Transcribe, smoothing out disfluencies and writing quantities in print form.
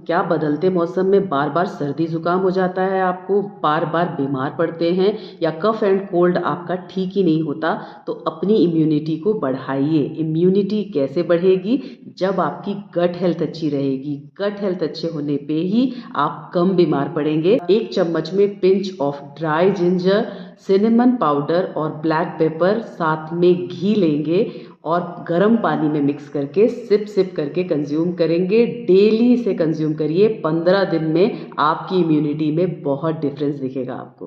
क्या बदलते मौसम में बार बार सर्दी जुकाम हो जाता है, आपको बार बार बीमार पड़ते हैं, या कफ एंड कोल्ड आपका ठीक ही नहीं होता, तो अपनी इम्यूनिटी को बढ़ाइए। इम्यूनिटी कैसे बढ़ेगी? जब आपकी गट हेल्थ अच्छी रहेगी। गट हेल्थ अच्छे होने पे ही आप कम बीमार पड़ेंगे। 1 चम्मच में pinch of dry ginger, cinnamon powder और ब्लैक पेपर, साथ में घी लेंगे और गर्म पानी में मिक्स करके सिप सिप करके कंज्यूम करेंगे। डेली इसे कंज्यूम करिए। 15 दिन में आपकी इम्यूनिटी में बहुत डिफरेंस दिखेगा आपको।